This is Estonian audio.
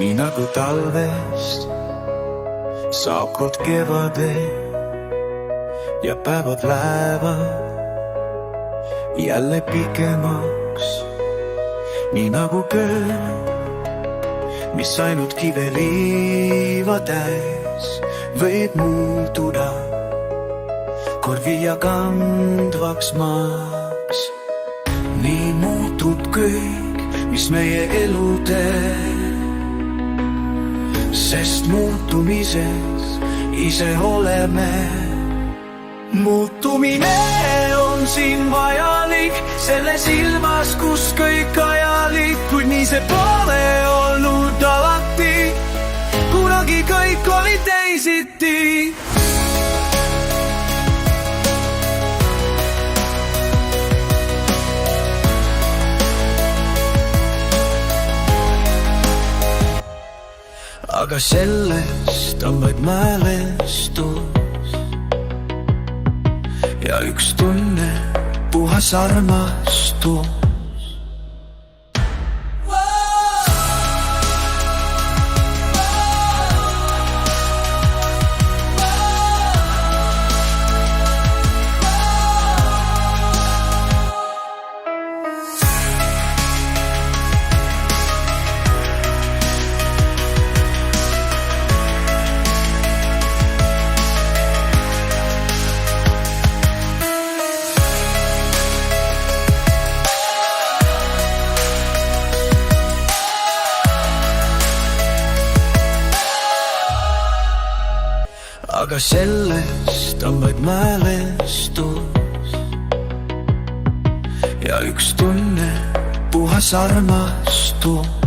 nii nagu talvest saab kord kevade ja päevad lähevad jälle pikemaks, nii nagu köö, mis ainult kiveliiva täis võib muutuda kord viia kandvaks maaks. Nii muutub kõik, mis meie elu teeb, sest muutumises ise oleme. Muutumine on siin vajalik, selles ilmas, kus kõik ajalik, kuid nii see pole olnud alati, kunagi kõik oli teisiti. Aga sellest on vaid mälestus ja üks tunne, puhas armastus. Aga sellest on vaid mälestus ja üks tunne, puhas armastus.